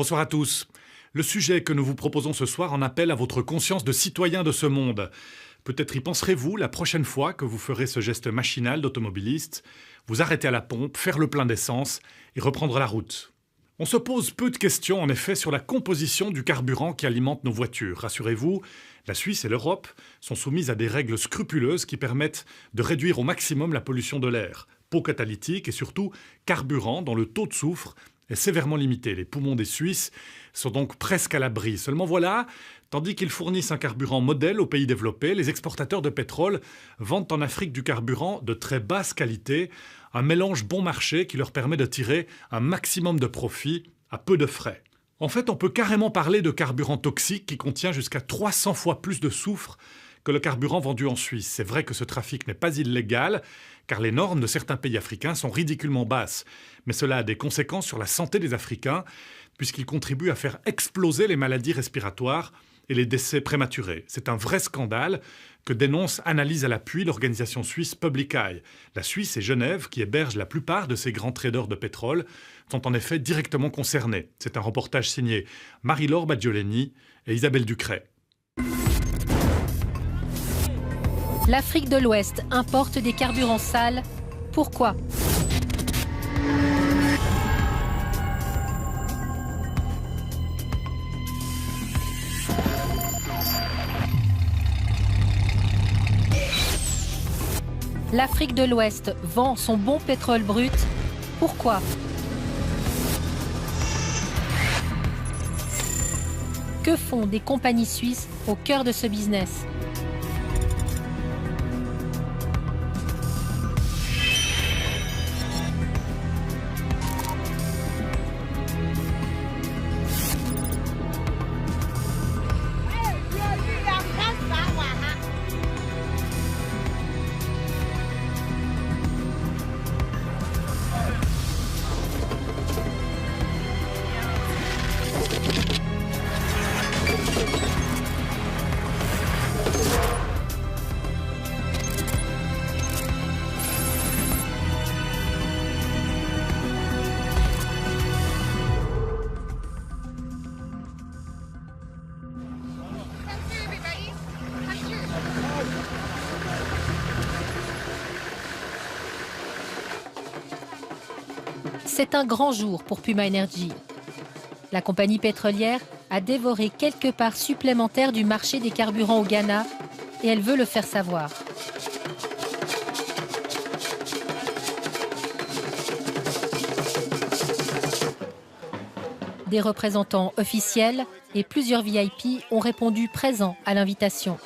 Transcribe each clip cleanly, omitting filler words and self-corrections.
Bonsoir à tous. Le sujet que nous vous proposons ce soir en appelle à votre conscience de citoyen de ce monde. Peut-être y penserez-vous la prochaine fois que vous ferez ce geste machinal d'automobiliste, vous arrêter à la pompe, faire le plein d'essence et reprendre la route. On se pose peu de questions en effet sur la composition du carburant qui alimente nos voitures. Rassurez-vous, la Suisse et l'Europe sont soumises à des règles scrupuleuses qui permettent de réduire au maximum la pollution de l'air. Peau catalytique et surtout carburant dont le taux de soufre est sévèrement limité. Les poumons des Suisses sont donc presque à l'abri. Seulement voilà, tandis qu'ils fournissent un carburant modèle aux pays développés, les exportateurs de pétrole vendent en Afrique du carburant de très basse qualité, un mélange bon marché qui leur permet de tirer un maximum de profit à peu de frais. En fait, on peut carrément parler de carburant toxique qui contient jusqu'à 300 fois plus de soufre que le carburant vendu en Suisse. C'est vrai que ce trafic n'est pas illégal, car les normes de certains pays africains sont ridiculement basses. Mais cela a des conséquences sur la santé des Africains, puisqu'il contribue à faire exploser les maladies respiratoires et les décès prématurés. C'est un vrai scandale que dénonce Analyse à l'appui l'organisation suisse Public Eye. La Suisse et Genève, qui hébergent la plupart de ces grands traders de pétrole, sont en effet directement concernés. C'est un reportage signé Marie-Laure Baggioleni et Isabelle Ducret. L'Afrique de l'Ouest importe des carburants sales. Pourquoi ? L'Afrique de l'Ouest vend son bon pétrole brut. Pourquoi ? Que font des compagnies suisses au cœur de ce business ? C'est un grand jour pour Puma Energy. La compagnie pétrolière a dévoré quelques parts supplémentaires du marché des carburants au Ghana et elle veut le faire savoir. Des représentants officiels et plusieurs VIP ont répondu présents à l'invitation.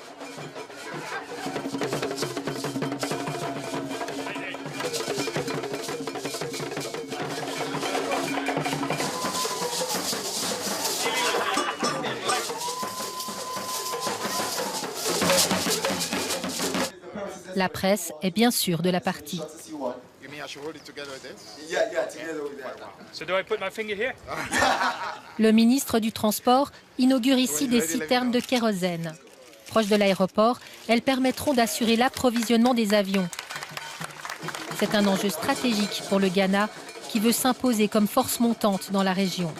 La presse est bien sûr de la partie. Le ministre du Transport inaugure ici des citernes de kérosène. Proches de l'aéroport, elles permettront d'assurer l'approvisionnement des avions. C'est un enjeu stratégique pour le Ghana qui veut s'imposer comme force montante dans la région.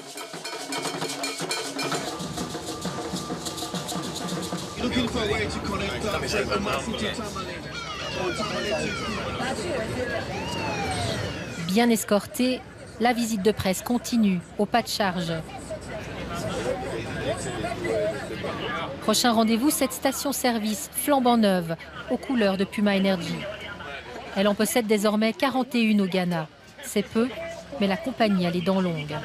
Bien escortée, la visite de presse continue au pas de charge. Prochain rendez-vous, cette station-service flambant neuve aux couleurs de Puma Energy. Elle en possède désormais 41 au Ghana. C'est peu, mais la compagnie a les dents longues.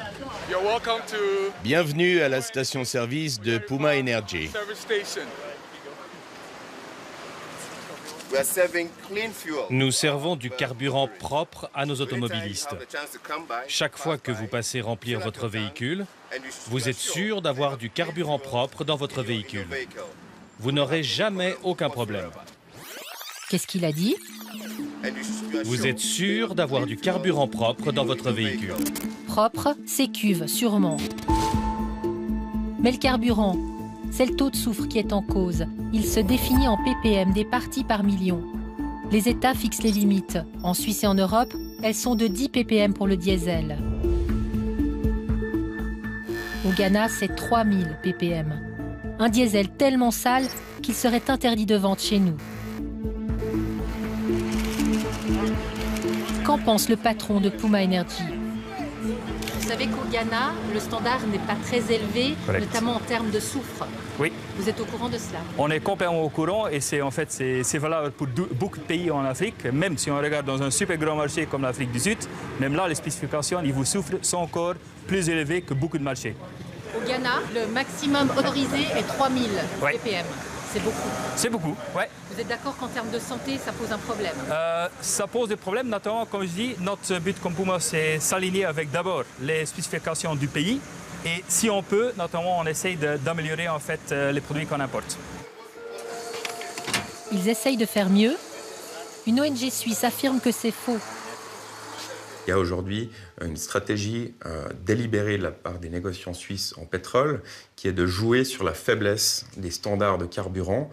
Bienvenue à la station-service de Puma Energy. Nous servons du carburant propre à nos automobilistes. Chaque fois que vous passez remplir votre véhicule, vous êtes sûr d'avoir du carburant propre dans votre véhicule. Vous n'aurez jamais aucun problème. Qu'est-ce qu'il a dit ? Vous êtes sûr d'avoir du carburant propre dans votre véhicule. Propre, c'est cuve, sûrement. Mais le carburant, c'est le taux de soufre qui est en cause. Il se définit en ppm, des parties par million. Les États fixent les limites. En Suisse et en Europe, elles sont de 10 ppm pour le diesel. Au Ghana, c'est 3000 ppm. Un diesel tellement sale qu'il serait interdit de vente chez nous. Qu'en pense le patron de Puma Energy? Vous savez qu'au Ghana, le standard n'est pas très élevé, Correct. notamment en termes de soufre. Oui, Vous êtes au courant de cela? on est complètement au courant et c'est valable pour beaucoup de pays en Afrique. Même si on regarde dans un super grand marché comme l'Afrique du Sud, même là, les spécifications niveau soufre sont encore plus élevées que beaucoup de marchés. Au Ghana, le maximum autorisé est 3000 Ouais. ppm. C'est beaucoup. C'est beaucoup, ouais. Vous êtes d'accord qu'en termes de santé, ça pose un problème? Ça pose des problèmes, notamment, comme je dis, notre but comme Puma, c'est s'aligner avec d'abord les spécifications du pays. Et si on peut, notamment, on essaye d'améliorer en fait les produits qu'on importe. Ils essayent de faire mieux. Une ONG suisse affirme que c'est faux. Il y a aujourd'hui une stratégie délibérée de la part des négociants suisses en pétrole qui est de jouer sur la faiblesse des standards de carburant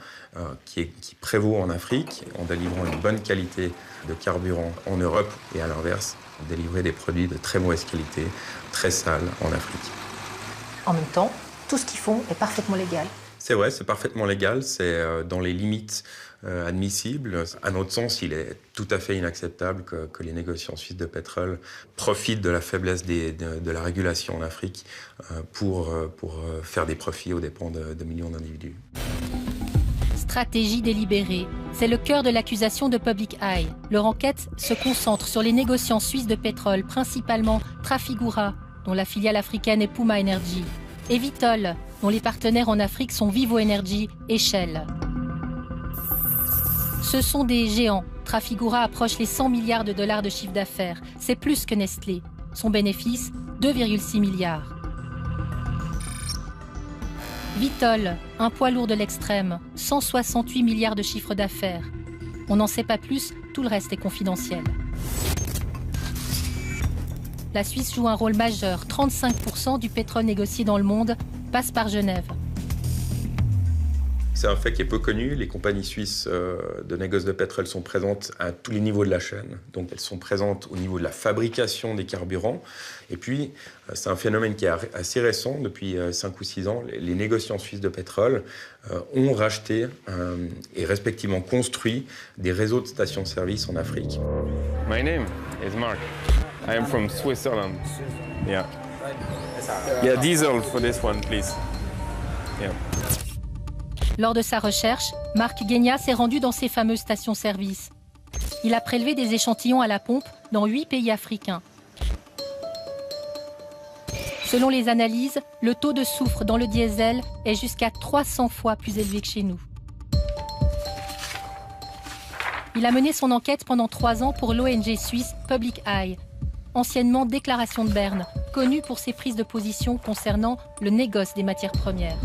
qui prévaut en Afrique en délivrant une bonne qualité de carburant en Europe et à l'inverse, délivrer des produits de très mauvaise qualité, très sales en Afrique. En même temps, tout ce qu'ils font est parfaitement légal. C'est vrai, c'est parfaitement légal, c'est dans les limites admissibles. À notre sens, il est tout à fait inacceptable que les négociants suisses de pétrole profitent de la faiblesse de la régulation en Afrique pour faire des profits aux dépens de millions d'individus. Stratégie délibérée, c'est le cœur de l'accusation de Public Eye. Leur enquête se concentre sur les négociants suisses de pétrole, principalement Trafigura, dont la filiale africaine est Puma Energy, et Vitol, dont les partenaires en Afrique sont Vivo Energy et Shell. Ce sont des géants. Trafigura approche les 100 milliards de dollars de chiffre d'affaires. C'est plus que Nestlé. Son bénéfice, 2,6 milliards. Vitol, un poids lourd de l'extrême, 168 milliards de chiffre d'affaires. On n'en sait pas plus, tout le reste est confidentiel. La Suisse joue un rôle majeur. 35% du pétrole négocié dans le monde passe par Genève. C'est un fait qui est peu connu. Les compagnies suisses de négoce de pétrole sont présentes à tous les niveaux de la chaîne. Donc elles sont présentes au niveau de la fabrication des carburants. Et puis, c'est un phénomène qui est assez récent, depuis 5 ou 6 ans. Les négociants suisses de pétrole ont racheté et respectivement construit des réseaux de stations-service en Afrique. My name is Mark. I am from Switzerland. Yeah. Yeah, diesel for this one, please. Yeah. Lors de sa recherche, Marc Guegna s'est rendu dans ces fameuses stations-service. Il a prélevé des échantillons à la pompe dans 8 pays africains. Selon les analyses, le taux de soufre dans le diesel est jusqu'à 300 fois plus élevé que chez nous. Il a mené son enquête pendant 3 ans pour l'ONG suisse Public Eye, anciennement Déclaration de Berne, connue pour ses prises de position concernant le négoce des matières premières.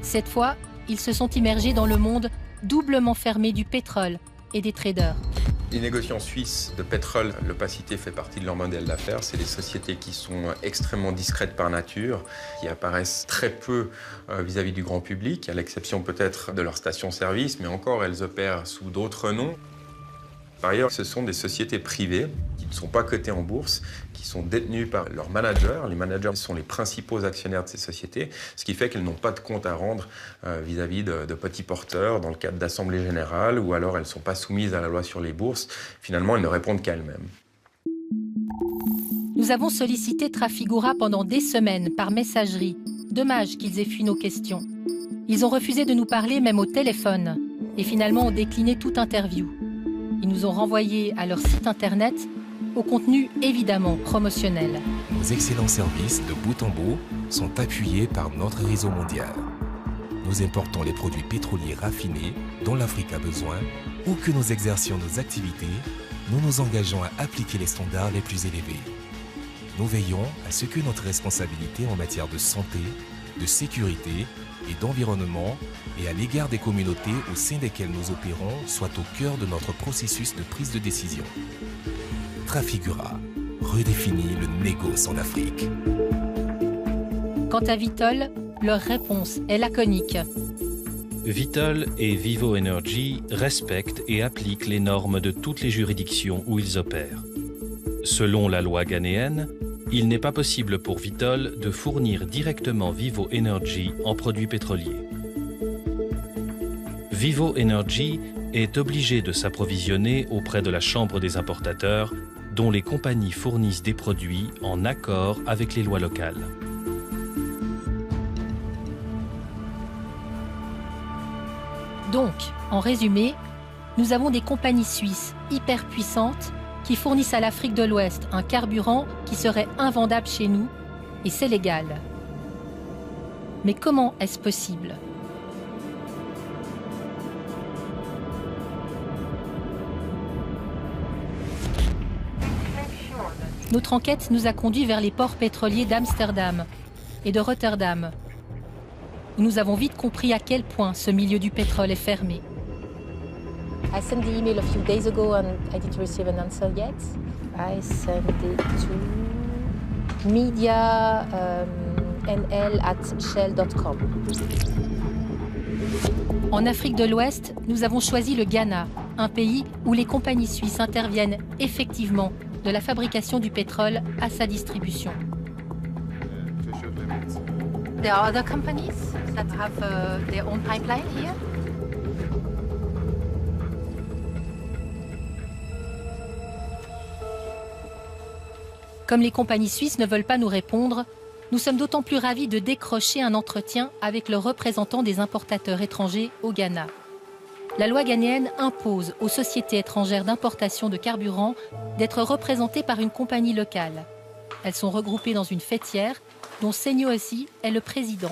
Cette fois, ils se sont immergés dans le monde doublement fermé du pétrole et des traders. Les négociants suisses de pétrole, l'opacité fait partie de leur modèle d'affaires. C'est des sociétés qui sont extrêmement discrètes par nature, qui apparaissent très peu vis-à-vis du grand public, à l'exception peut-être de leurs stations-service, mais encore, elles opèrent sous d'autres noms. Par ailleurs, ce sont des sociétés privées qui ne sont pas cotées en bourse, qui sont détenues par leurs managers. Les managers sont les principaux actionnaires de ces sociétés, ce qui fait qu'elles n'ont pas de compte à rendre vis-à-vis de petits porteurs dans le cadre d'assemblées générales, ou alors elles ne sont pas soumises à la loi sur les bourses. Finalement, elles ne répondent qu'à elles-mêmes. Nous avons sollicité Trafigura pendant des semaines par messagerie. Dommage qu'ils aient fui nos questions. Ils ont refusé de nous parler même au téléphone et finalement ont décliné toute interview. Ils nous ont renvoyés à leur site internet, au contenu évidemment promotionnel. Nos excellents services de bout en bout sont appuyés par notre réseau mondial. Nous importons les produits pétroliers raffinés dont l'Afrique a besoin. Où que nous exercions nos activités, nous nous engageons à appliquer les standards les plus élevés. Nous veillons à ce que notre responsabilité en matière de santé, de sécurité et d'environnement et à l'égard des communautés au sein desquelles nous opérons soit au cœur de notre processus de prise de décision. Trafigura redéfinit le négoce en Afrique. Quant à Vitol, leur réponse est laconique. Vitol et Vivo Energy respectent et appliquent les normes de toutes les juridictions où ils opèrent. Selon la loi ghanéenne, il n'est pas possible pour Vitol de fournir directement Vivo Energy en produits pétroliers. Vivo Energy est obligé de s'approvisionner auprès de la Chambre des importateurs, dont les compagnies fournissent des produits en accord avec les lois locales. Donc, en résumé, nous avons des compagnies suisses hyper puissantes qui fournissent à l'Afrique de l'Ouest un carburant qui serait invendable chez nous, et c'est légal. Mais comment est-ce possible ? Notre enquête nous a conduits vers les ports pétroliers d'Amsterdam et de Rotterdam. Nous avons vite compris à quel point ce milieu du pétrole est fermé. I sent the email a few days ago and I didn't receive an answer yet. I sent it to media@shell.com. En Afrique de l'Ouest, nous avons choisi le Ghana, un pays où les compagnies suisses interviennent effectivement de la fabrication du pétrole à sa distribution. There are other companies that have their own pipeline here. Comme les compagnies suisses ne veulent pas nous répondre, nous sommes d'autant plus ravis de décrocher un entretien avec le représentant des importateurs étrangers au Ghana. La loi ghanéenne impose aux sociétés étrangères d'importation de carburant d'être représentées par une compagnie locale. Elles sont regroupées dans une faîtière dont Senyo Ossi est le président.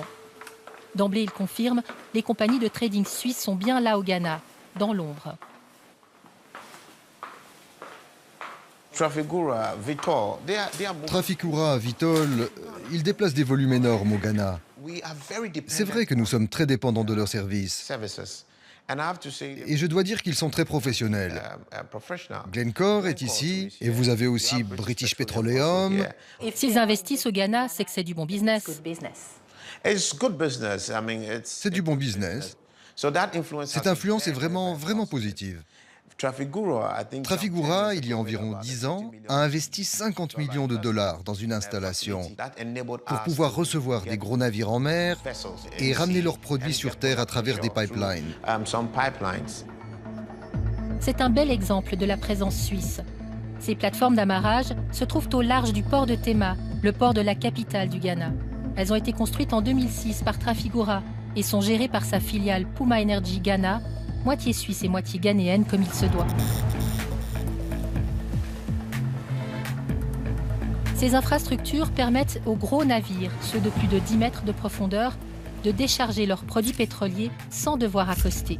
D'emblée, il confirme, les compagnies de trading suisses sont bien là au Ghana, dans l'ombre. Trafigura, Vitol, ils déplacent des volumes énormes au Ghana. C'est vrai que nous sommes très dépendants de leurs services. Et je dois dire qu'ils sont très professionnels. Glencore est ici, et vous avez aussi British Petroleum. S'ils investissent au Ghana, c'est que c'est du bon business. C'est du bon business. Cette influence est vraiment positive. Trafigura, il y a environ 10 ans, a investi 50 millions de dollars dans une installation pour pouvoir recevoir des gros navires en mer et ramener leurs produits sur terre à travers des pipelines. C'est un bel exemple de la présence suisse. Ces plateformes d'amarrage se trouvent au large du port de Tema, le port de la capitale du Ghana. Elles ont été construites en 2006 par Trafigura et sont gérées par sa filiale Puma Energy Ghana, moitié suisse et moitié ghanéenne comme il se doit. Ces infrastructures permettent aux gros navires, ceux de plus de 10 mètres de profondeur, de décharger leurs produits pétroliers sans devoir accoster.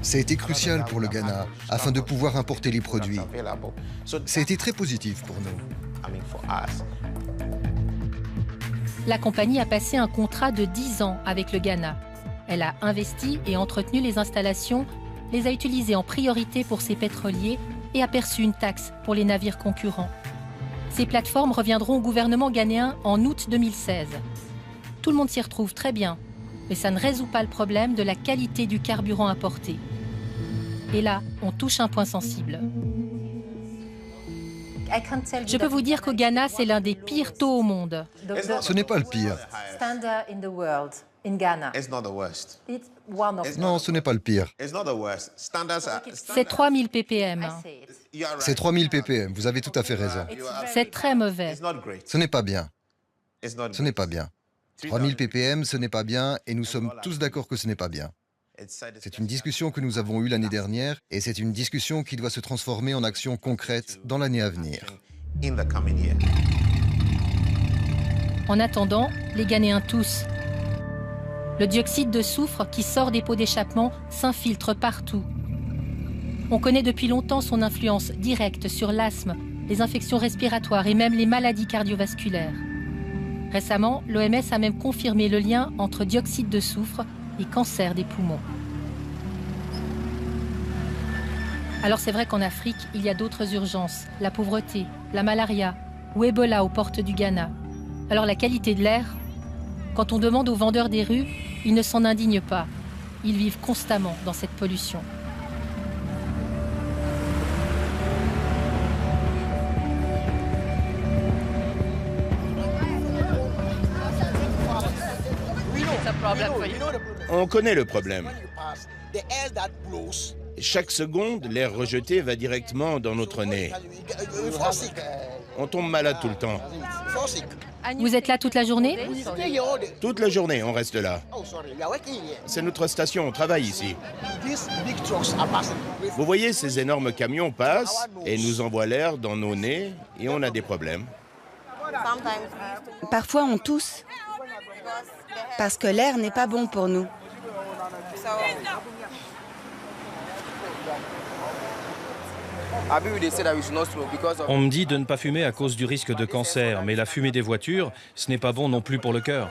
Ça a été crucial pour le Ghana, afin de pouvoir importer les produits. Ça a été très positif pour nous. La compagnie a passé un contrat de 10 ans avec le Ghana. Elle a investi et entretenu les installations, les a utilisées en priorité pour ses pétroliers et a perçu une taxe pour les navires concurrents. Ces plateformes reviendront au gouvernement ghanéen en août 2016. Tout le monde s'y retrouve très bien, mais ça ne résout pas le problème de la qualité du carburant importé. Et là, on touche un point sensible. Je peux vous dire qu'au Ghana, c'est l'un des pires taux au monde. Ce n'est pas le pire. Non, ce n'est pas le pire. C'est 3000 ppm. C'est 3000 ppm, vous avez tout à fait raison. C'est très mauvais. Ce n'est pas bien. Ce n'est pas bien. 3000 ppm, ce n'est pas bien, et nous sommes tous d'accord que ce n'est pas bien. C'est une discussion que nous avons eue l'année dernière, et c'est une discussion qui doit se transformer en action concrète dans l'année à venir. En attendant, les Ghanéens tous. Le dioxyde de soufre qui sort des pots d'échappement s'infiltre partout. On connaît depuis longtemps son influence directe sur l'asthme, les infections respiratoires et même les maladies cardiovasculaires. Récemment, l'OMS a même confirmé le lien entre dioxyde de soufre et cancer des poumons. Alors c'est vrai qu'en Afrique, il y a d'autres urgences, la pauvreté, la malaria ou Ebola aux portes du Ghana. Alors la qualité de l'air, quand on demande aux vendeurs des rues, ils ne s'en indignent pas. Ils vivent constamment dans cette pollution. On connaît le problème. Chaque seconde, l'air rejeté va directement dans notre nez. On tombe malade tout le temps. Vous êtes là toute la journée? Toute la journée, on reste là. C'est notre station, on travaille ici. Vous voyez, ces énormes camions passent et nous envoient l'air dans nos nez et on a des problèmes. Parfois, on tousse parce que l'air n'est pas bon pour nous. On me dit de ne pas fumer à cause du risque de cancer, mais la fumée des voitures, ce n'est pas bon non plus pour le cœur.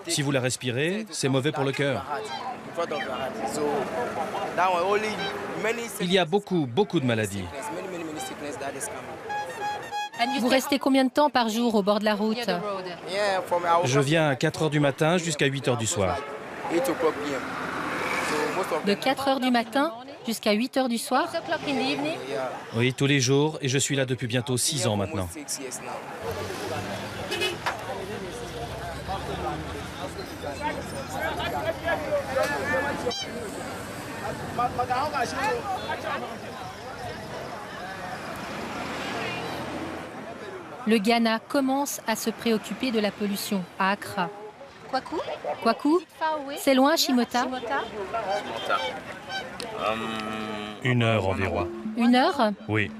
Si vous la respirez, c'est mauvais pour le cœur. Il y a beaucoup de maladies. Vous restez combien de temps par jour au bord de la route? Je viens à 4 h du matin jusqu'à 8 h du soir. De 4 h du matin jusqu'à 8 h du soir? Oui, tous les jours, et je suis là depuis bientôt 6 ans maintenant. Le Ghana commence à se préoccuper de la pollution à Accra. Kwaku, c'est loin, Shimota? 1 heure environ. 1 heure? Oui.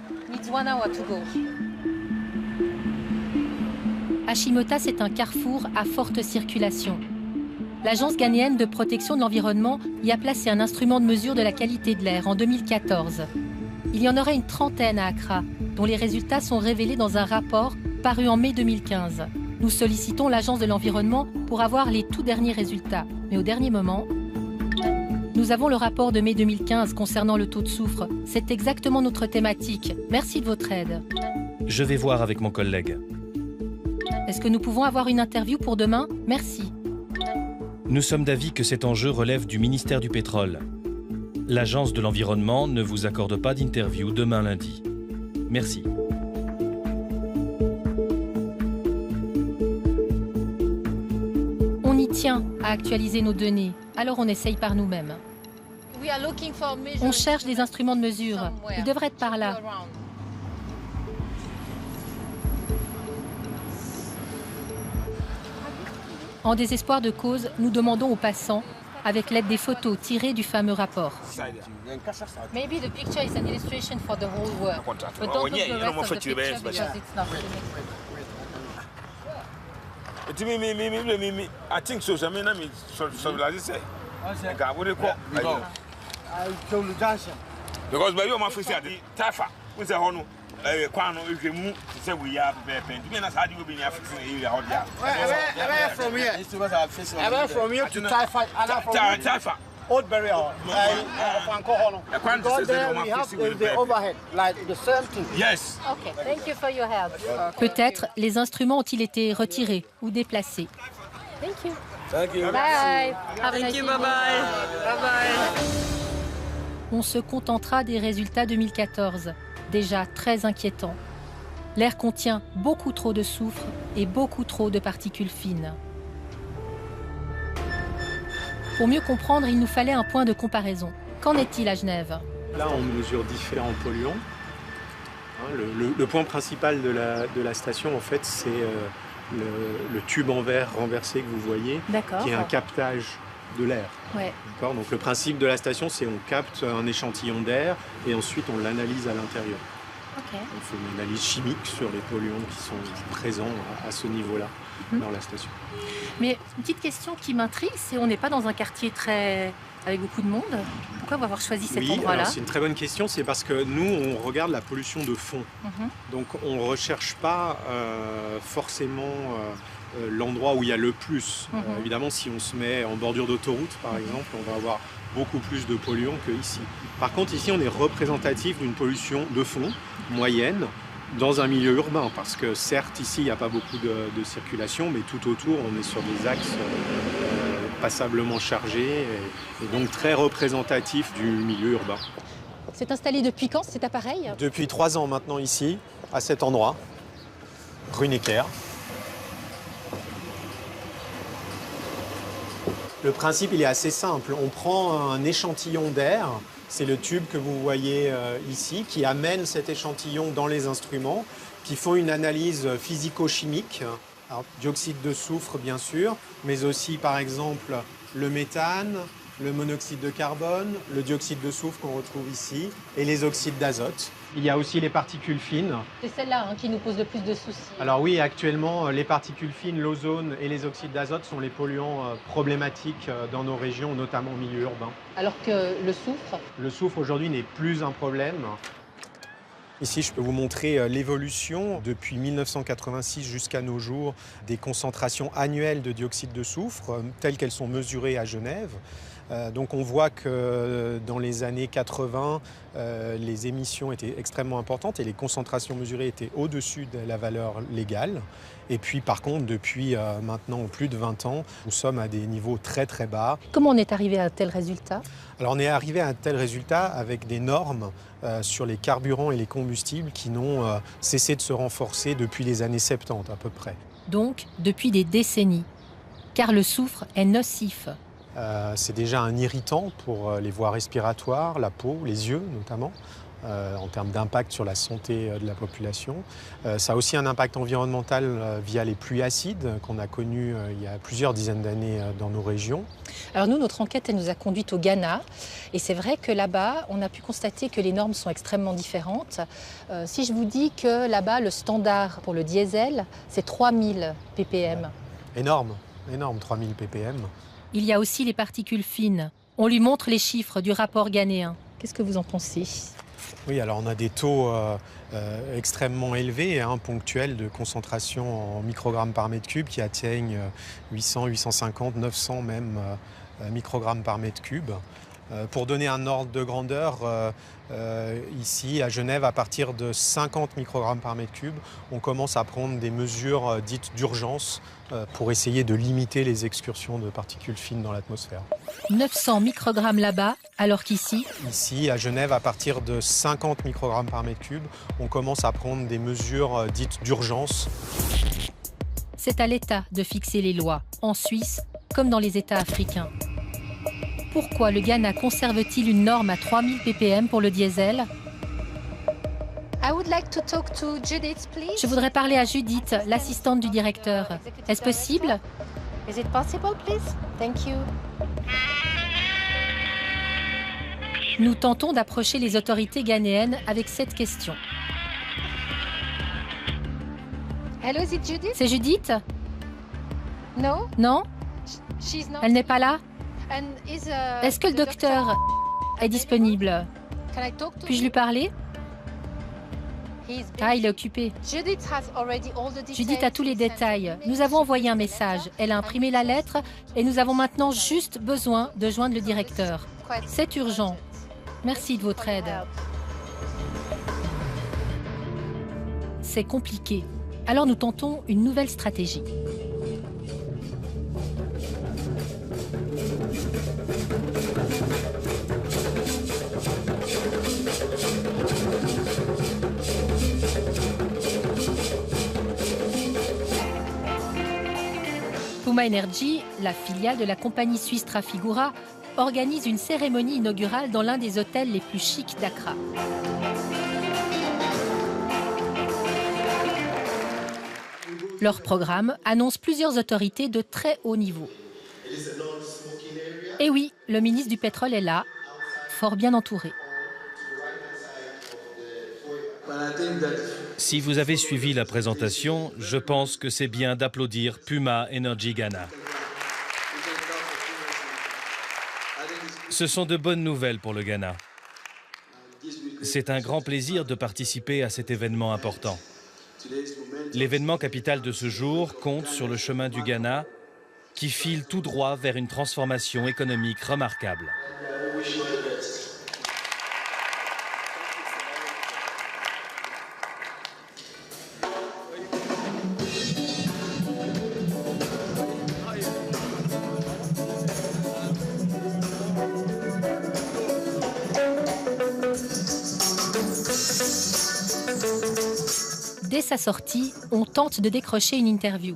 Shimota, c'est un carrefour à forte circulation. L'Agence ghanéenne de protection de l'environnement y a placé un instrument de mesure de la qualité de l'air en 2014. Il y en aurait une trentaine à Accra, dont les résultats sont révélés dans un rapport paru en mai 2015. Nous sollicitons l'Agence de l'environnement pour avoir les tout derniers résultats. Mais au dernier moment, nous avons le rapport de mai 2015 concernant le taux de soufre. C'est exactement notre thématique. Merci de votre aide. Je vais voir avec mon collègue. Est-ce que nous pouvons avoir une interview pour demain? Merci. Nous sommes d'avis que cet enjeu relève du ministère du Pétrole. L'Agence de l'environnement ne vous accorde pas d'interview demain lundi. Merci. On y tient à actualiser nos données, alors on essaye par nous-mêmes. On cherche des instruments de mesure. Ils devraient être par là. En désespoir de cause, nous demandons aux passants, avec l'aide des photos tirées du fameux rapport. Maybe the picture is an illustration for the whole world, but don't look the rest of the picture because it's not finished. I think so. I mean, because by your my face at the Tafa, we say, Hono, Quano, if you move, say we are prepared. You mean, how do you be fixing the area out there? From here. From here to Taifa. Old burial. Because there we have the overhead, like the same thing. Yes. Okay, thank you for your help. Peut-être les instruments ont-ils été retirés ou déplacés. Thank you. Thank you. Bye. Thank you, bye-bye. Bye-bye. On se contentera des résultats 2014, déjà très inquiétants. L'air contient beaucoup trop de soufre et beaucoup trop de particules fines. Pour mieux comprendre, il nous fallait un point de comparaison. Qu'en est-il à Genève? Là, on mesure différents polluants. Le point principal de la station, en fait, c'est le tube en verre renversé que vous voyez, qui est un captage de l'air. Ouais. Donc le principe de la station, c'est on capte un échantillon d'air et ensuite on l'analyse à l'intérieur. Okay. On fait une analyse chimique sur les polluants qui sont présents à ce niveau-là dans la station. Mais une petite question qui m'intrigue, c'est on n'est pas dans un quartier avec beaucoup de monde. Pourquoi avoir choisi cet endroit-là? C'est une très bonne question. C'est parce que nous, on regarde la pollution de fond. Donc on ne recherche pas forcément l'endroit où il y a le plus. Évidemment, si on se met en bordure d'autoroute, par exemple, on va avoir beaucoup plus de polluants qu'ici. Par contre, ici, on est représentatif d'une pollution de fond, moyenne, dans un milieu urbain, parce que certes, ici, il n'y a pas beaucoup de circulation, mais tout autour, on est sur des axes passablement chargé et donc très représentatif du milieu urbain. C'est installé depuis quand cet appareil? Depuis 3 ans maintenant ici, à cet endroit, rue Necker. Le principe, il est assez simple. On prend un échantillon d'air, c'est le tube que vous voyez ici, qui amène cet échantillon dans les instruments, qui font une analyse physico-chimique. Alors, dioxyde de soufre, bien sûr, mais aussi, par exemple, le méthane, le monoxyde de carbone, le dioxyde de soufre qu'on retrouve ici, et les oxydes d'azote. Il y a aussi les particules fines. C'est celle-là qui nous pose le plus de soucis. Alors oui, actuellement, les particules fines, l'ozone et les oxydes d'azote sont les polluants problématiques dans nos régions, notamment au milieu urbain. Alors que le soufre? Le soufre, aujourd'hui, n'est plus un problème. Ici, je peux vous montrer l'évolution depuis 1986 jusqu'à nos jours des concentrations annuelles de dioxyde de soufre telles qu'elles sont mesurées à Genève. Donc on voit que dans les années 80, les émissions étaient extrêmement importantes et les concentrations mesurées étaient au-dessus de la valeur légale. Et puis par contre, depuis maintenant plus de 20 ans, nous sommes à des niveaux très très bas. Comment on est arrivé à un tel résultat? Alors on est arrivé à un tel résultat avec des normes sur les carburants et les combustibles qui n'ont cessé de se renforcer depuis les années 70 à peu près. Donc depuis des décennies, car le soufre est nocif. C'est déjà un irritant pour les voies respiratoires, la peau, les yeux notamment, en termes d'impact sur la santé de la population. Ça a aussi un impact environnemental via les pluies acides qu'on a connues il y a plusieurs dizaines d'années dans nos régions. Alors nous, notre enquête, elle nous a conduite au Ghana. Et c'est vrai que là-bas, on a pu constater que les normes sont extrêmement différentes. Si je vous dis que là-bas, le standard pour le diesel, c'est 3000 ppm. Énorme, énorme, 3000 ppm. Il y a aussi les particules fines. On lui montre les chiffres du rapport ghanéen. Qu'est-ce que vous en pensez? Oui, alors on a des taux extrêmement élevés, ponctuels de concentration en microgrammes par mètre cube qui atteignent 800, 850, 900 même microgrammes par mètre cube. Pour donner un ordre de grandeur, ici à Genève, à partir de 50 microgrammes par mètre cube, on commence à prendre des mesures dites d'urgence pour essayer de limiter les excursions de particules fines dans l'atmosphère. 900 microgrammes là-bas, alors qu'ici? Ici, à Genève, à partir de 50 microgrammes par mètre cube, on commence à prendre des mesures dites d'urgence. C'est à l'État de fixer les lois, en Suisse comme dans les États africains. Pourquoi le Ghana conserve-t-il une norme à 3000 ppm pour le diesel? Je voudrais parler à Judith, l'assistante du directeur. Est-ce possible? Nous tentons d'approcher les autorités ghanéennes avec cette question. C'est Judith? Non? Elle n'est pas là? Est-ce que le docteur est disponible? Puis-je lui parler? Ah, il est occupé. Judith a tous les détails. Nous avons envoyé un message. Elle a imprimé la lettre et nous avons maintenant juste besoin de joindre le directeur. C'est urgent. Merci de votre aide. C'est compliqué. Alors nous tentons une nouvelle stratégie. Puma Energy, la filiale de la compagnie suisse Trafigura, organise une cérémonie inaugurale dans l'un des hôtels les plus chics d'Accra. Leur programme annonce plusieurs autorités de très haut niveau. Et oui, le ministre du Pétrole est là, fort bien entouré. Si vous avez suivi la présentation, je pense que c'est bien d'applaudir Puma Energy Ghana. Ce sont de bonnes nouvelles pour le Ghana. C'est un grand plaisir de participer à cet événement important. L'événement capital de ce jour compte sur le chemin du Ghana qui file tout droit vers une transformation économique remarquable. Dès sa sortie, on tente de décrocher une interview.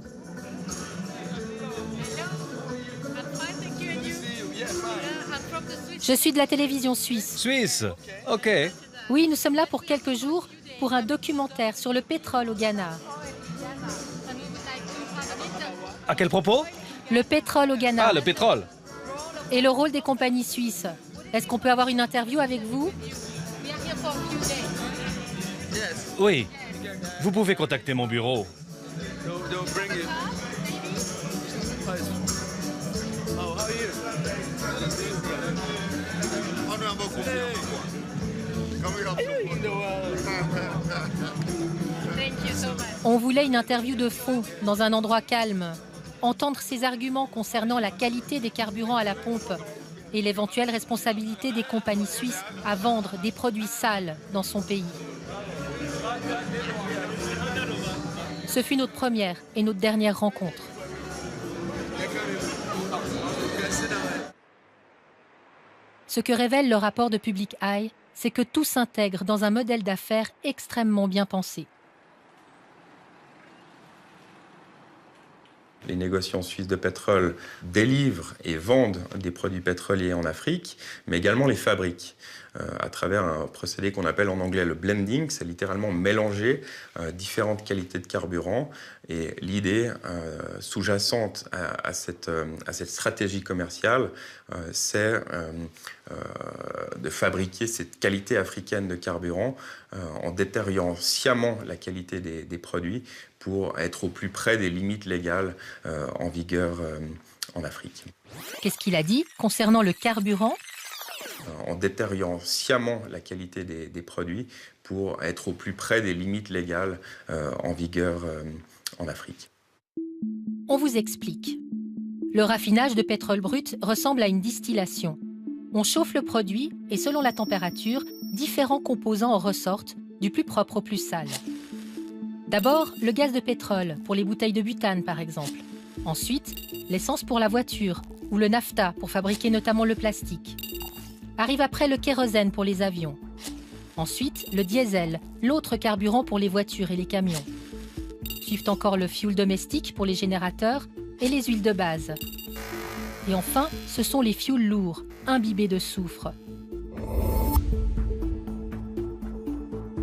Je suis de la télévision suisse. Suisse, ok. Oui, nous sommes là pour quelques jours pour un documentaire sur le pétrole au Ghana. À quel propos? Le pétrole au Ghana. Ah, le pétrole. Et le rôle des compagnies suisses. Est-ce qu'on peut avoir une interview avec vous? Oui, vous pouvez contacter mon bureau. On voulait une interview de fond, dans un endroit calme. Entendre ses arguments concernant la qualité des carburants à la pompe et l'éventuelle responsabilité des compagnies suisses à vendre des produits sales dans son pays. Ce fut notre première et notre dernière rencontre. Ce que révèle le rapport de Public Eye, c'est que tout s'intègre dans un modèle d'affaires extrêmement bien pensé. Les négociants suisses de pétrole délivrent et vendent des produits pétroliers en Afrique, mais également les fabriquent à travers un procédé qu'on appelle en anglais le blending. C'est littéralement mélanger différentes qualités de carburant. Et l'idée sous-jacente à cette stratégie commerciale, c'est de fabriquer cette qualité africaine de carburant en détériorant sciemment la qualité des produits pour être au plus près des limites légales en vigueur en Afrique. Qu'est-ce qu'il a dit concernant le carburant? En détériorant sciemment la qualité des produits pour être au plus près des limites légales en vigueur en Afrique. On vous explique. Le raffinage de pétrole brut ressemble à une distillation. On chauffe le produit et selon la température, différents composants en ressortent, du plus propre au plus sale. D'abord, le gaz de pétrole, pour les bouteilles de butane par exemple. Ensuite, l'essence pour la voiture, ou le naphta pour fabriquer notamment le plastique. Arrive après le kérosène pour les avions. Ensuite, le diesel, l'autre carburant pour les voitures et les camions. Suivent encore le fioul domestique pour les générateurs et les huiles de base. Et enfin, ce sont les fioul lourds, imbibés de soufre.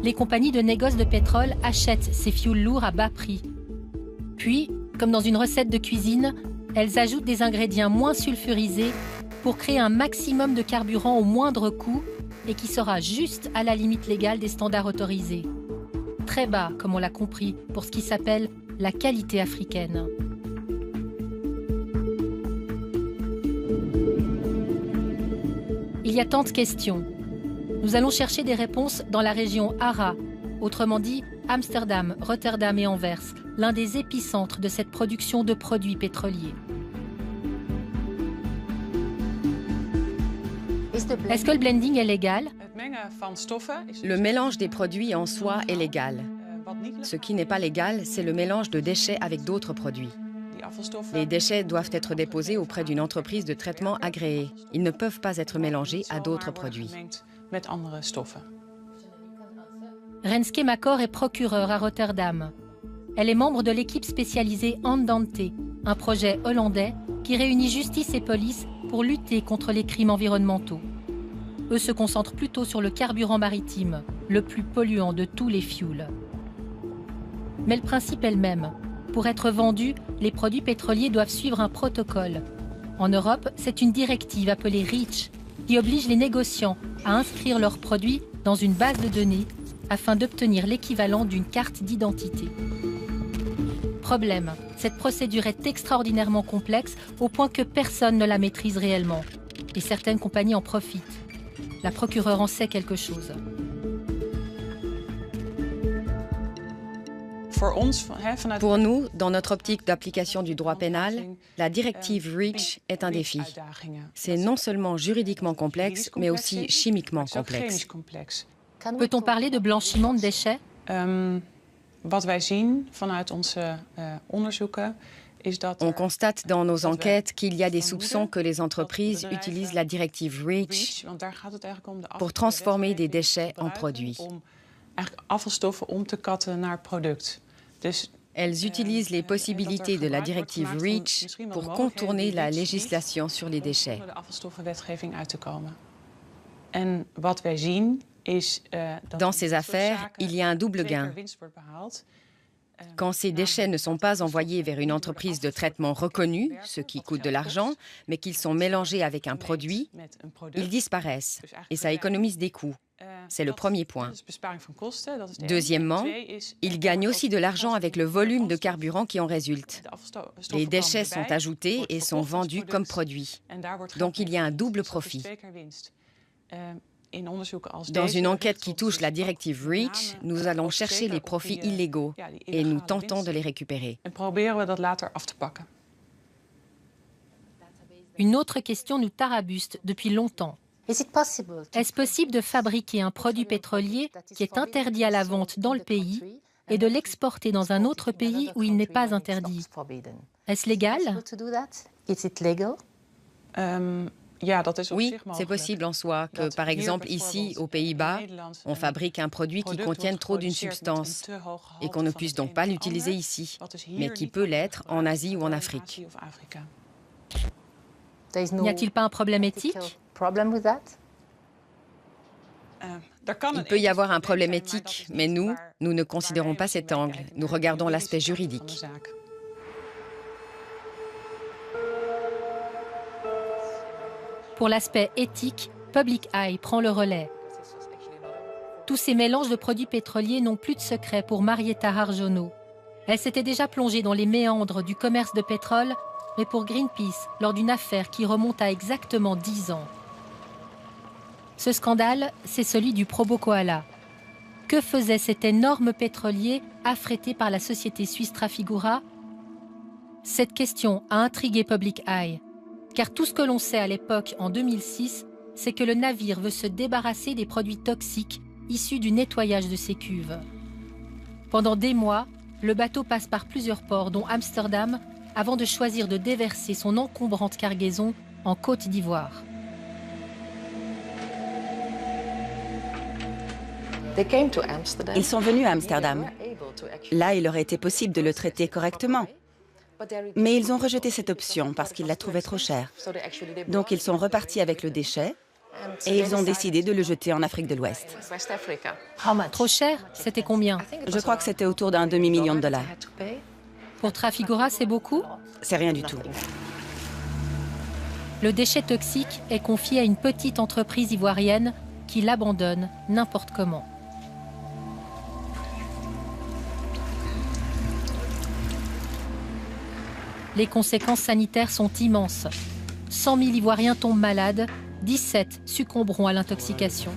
Les compagnies de négoce de pétrole achètent ces fioul lourds à bas prix. Puis, comme dans une recette de cuisine, elles ajoutent des ingrédients moins sulfurisés pour créer un maximum de carburant au moindre coût et qui sera juste à la limite légale des standards autorisés. Très bas, comme on l'a compris, pour ce qui s'appelle la qualité africaine. Il y a tant de questions. Nous allons chercher des réponses dans la région ARA, autrement dit Amsterdam, Rotterdam et Anvers, l'un des épicentres de cette production de produits pétroliers. Est-ce que le blending est légal? Le mélange des produits en soi est légal. Ce qui n'est pas légal, c'est le mélange de déchets avec d'autres produits. Les déchets doivent être déposés auprès d'une entreprise de traitement agréée. Ils ne peuvent pas être mélangés à d'autres produits. Renske Makor est procureure à Rotterdam. Elle est membre de l'équipe spécialisée Andante, un projet hollandais qui réunit justice et police pour lutter contre les crimes environnementaux. Eux se concentrent plutôt sur le carburant maritime, le plus polluant de tous les fuels. Mais le principe est le même. Pour être vendus, les produits pétroliers doivent suivre un protocole. En Europe, c'est une directive appelée REACH qui oblige les négociants à inscrire leurs produits dans une base de données afin d'obtenir l'équivalent d'une carte d'identité. Problème, cette procédure est extraordinairement complexe au point que personne ne la maîtrise réellement. Et certaines compagnies en profitent. La procureure en sait quelque chose. Pour nous, dans notre optique d'application du droit pénal, la directive REACH est un défi. C'est non seulement juridiquement complexe, mais aussi chimiquement complexe. Peut-on parler de blanchiment de déchets? On constate dans nos enquêtes qu'il y a des soupçons que les entreprises utilisent la directive REACH pour transformer des déchets en produits. Elles utilisent les possibilités de la directive REACH pour contourner la législation sur les déchets. Dans ces affaires, il y a un double gain. Quand ces déchets ne sont pas envoyés vers une entreprise de traitement reconnue, ce qui coûte de l'argent, mais qu'ils sont mélangés avec un produit, ils disparaissent et ça économise des coûts. C'est le premier point. Deuxièmement, ils gagnent aussi de l'argent avec le volume de carburant qui en résulte. Les déchets sont ajoutés et sont vendus comme produits. Donc il y a un double profit. Dans une enquête qui touche la directive REACH, nous allons chercher les profits illégaux et nous tentons de les récupérer. Une autre question nous tarabuste depuis longtemps. Est-ce possible de fabriquer un produit pétrolier qui est interdit à la vente dans le pays et de l'exporter dans un autre pays où il n'est pas interdit? Est-ce légal? Oui, c'est possible en soi que, par exemple, ici, aux Pays-Bas, on fabrique un produit qui contienne trop d'une substance et qu'on ne puisse donc pas l'utiliser ici, mais qui peut l'être en Asie ou en Afrique. N'y a-t-il pas un problème éthique? Il peut y avoir un problème éthique, mais nous ne considérons pas cet angle. Nous regardons l'aspect juridique. Pour l'aspect éthique, Public Eye prend le relais. Tous ces mélanges de produits pétroliers n'ont plus de secret pour Marietta Arjono. Elle s'était déjà plongée dans les méandres du commerce de pétrole, mais pour Greenpeace, lors d'une affaire qui remonte à exactement 10 ans. Ce scandale, c'est celui du Probo Koala. Que faisait cet énorme pétrolier affrété par la société suisse Trafigura? Cette question a intrigué Public Eye. Car tout ce que l'on sait à l'époque, en 2006, c'est que le navire veut se débarrasser des produits toxiques issus du nettoyage de ses cuves. Pendant des mois, le bateau passe par plusieurs ports, dont Amsterdam, avant de choisir de déverser son encombrante cargaison en Côte d'Ivoire. Ils sont venus à Amsterdam. Là, il leur a été possible de le traiter correctement. Mais ils ont rejeté cette option parce qu'ils la trouvaient trop chère. Donc ils sont repartis avec le déchet et ils ont décidé de le jeter en Afrique de l'Ouest. Trop cher? C'était combien? Je crois que c'était autour d'un demi-million de $. Pour Trafigura, c'est beaucoup? C'est rien du tout. Le déchet toxique est confié à une petite entreprise ivoirienne qui l'abandonne n'importe comment. Les conséquences sanitaires sont immenses. 100 000 Ivoiriens tombent malades, 17 succomberont à l'intoxication.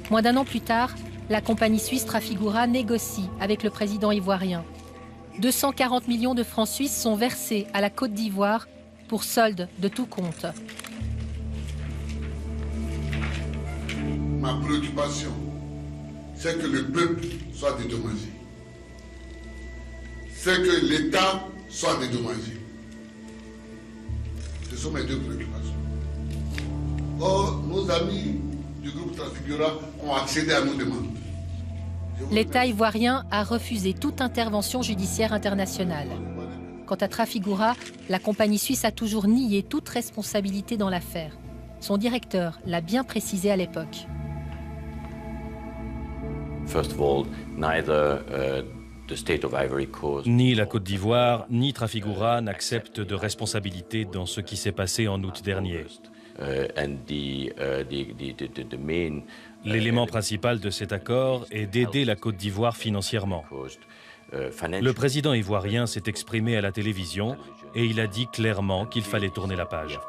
Moins d'un an plus tard, la compagnie suisse Trafigura négocie avec le président ivoirien. 240 millions de francs suisses sont versés à la Côte d'Ivoire pour solde de tout compte. Ma préoccupation, c'est que le peuple soit dédommagé. C'est que l'État soit dédommagé. Ce sont mes deux préoccupations. Or, nos amis du groupe Trafigura ont accédé à nos demandes. L'État ivoirien a refusé toute intervention judiciaire internationale. Quant à Trafigura, la compagnie suisse a toujours nié toute responsabilité dans l'affaire. Son directeur l'a bien précisé à l'époque. Ni la Côte d'Ivoire, ni Trafigura n'acceptent de responsabilité dans ce qui s'est passé en août dernier. L'élément principal de cet accord est d'aider la Côte d'Ivoire financièrement. Le président ivoirien s'est exprimé à la télévision et il a dit clairement qu'il fallait tourner la page.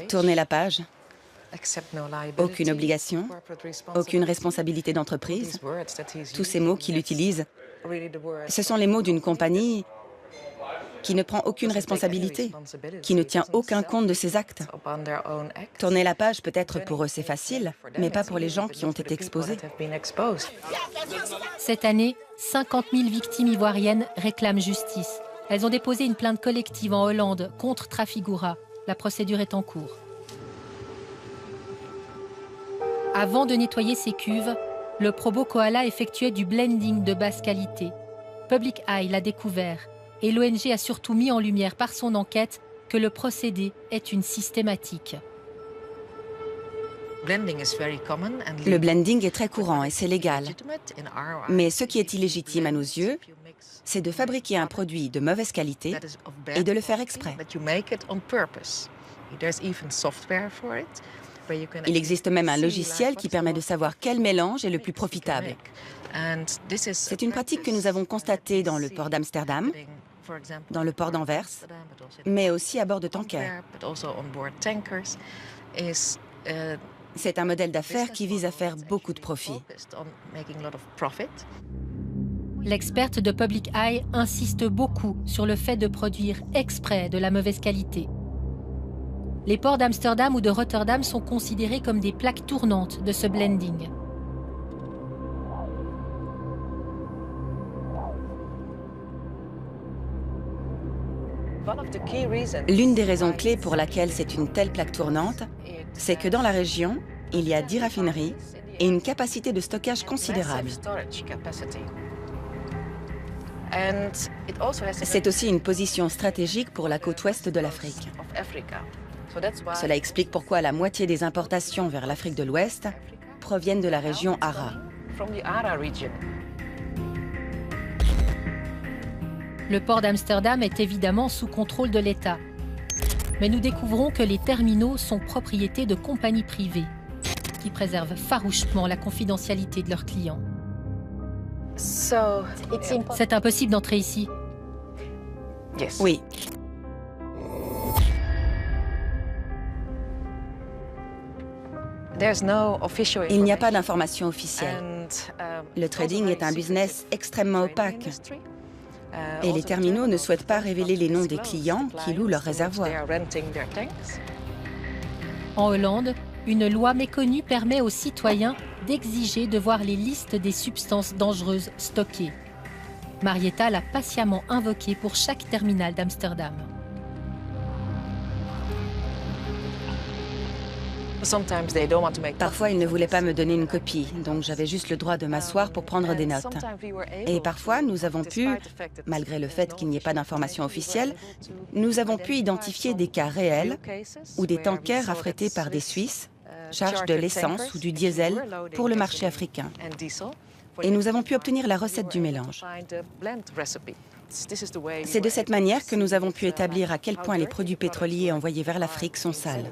Tourner la page. Aucune obligation, aucune responsabilité d'entreprise. Tous ces mots qu'il utilise, ce sont les mots d'une compagnie qui ne prend aucune responsabilité, qui ne tient aucun compte de ses actes. Tourner la page, peut-être pour eux c'est facile, mais pas pour les gens qui ont été exposés. Cette année, 50 000 victimes ivoiriennes réclament justice. Elles ont déposé une plainte collective en Hollande contre Trafigura. La procédure est en cours. Avant de nettoyer ces cuves, le Probo Koala effectuait du blending de basse qualité. Public Eye l'a découvert et l'ONG a surtout mis en lumière par son enquête que le procédé est une systématique. Le blending est très courant et c'est légal. Mais ce qui est illégitime à nos yeux, c'est de fabriquer un produit de mauvaise qualité et de le faire exprès. Il existe même un logiciel qui permet de savoir quel mélange est le plus profitable. C'est une pratique que nous avons constatée dans le port d'Amsterdam, dans le port d'Anvers, mais aussi à bord de tankers. C'est un modèle d'affaires qui vise à faire beaucoup de profit. L'experte de Public Eye insiste beaucoup sur le fait de produire exprès de la mauvaise qualité. Les ports d'Amsterdam ou de Rotterdam sont considérés comme des plaques tournantes de ce blending. L'une des raisons clés pour laquelle c'est une telle plaque tournante, c'est que dans la région, il y a 10 raffineries et une capacité de stockage considérable. C'est aussi une position stratégique pour la côte ouest de l'Afrique. Cela explique pourquoi la moitié des importations vers l'Afrique de l'Ouest proviennent de la région ARA. Le port d'Amsterdam est évidemment sous contrôle de l'État. Mais nous découvrons que les terminaux sont propriété de compagnies privées qui préservent farouchement la confidentialité de leurs clients. C'est impossible d'entrer ici. Oui. Il n'y a pas d'information officielle. Le trading est un business extrêmement opaque. Et les terminaux ne souhaitent pas révéler les noms des clients qui louent leurs réservoirs. En Hollande, une loi méconnue permet aux citoyens d'exiger de voir les listes des substances dangereuses stockées. Marietta l'a patiemment invoquée pour chaque terminal d'Amsterdam. Parfois, ils ne voulaient pas me donner une copie, donc j'avais juste le droit de m'asseoir pour prendre des notes. Et parfois, nous avons pu, malgré le fait qu'il n'y ait pas d'informations officielles, nous avons pu identifier des cas réels où des tankers affrétés par des Suisses chargent de l'essence ou du diesel pour le marché africain. Et nous avons pu obtenir la recette du mélange. C'est de cette manière que nous avons pu établir à quel point les produits pétroliers envoyés vers l'Afrique sont sales.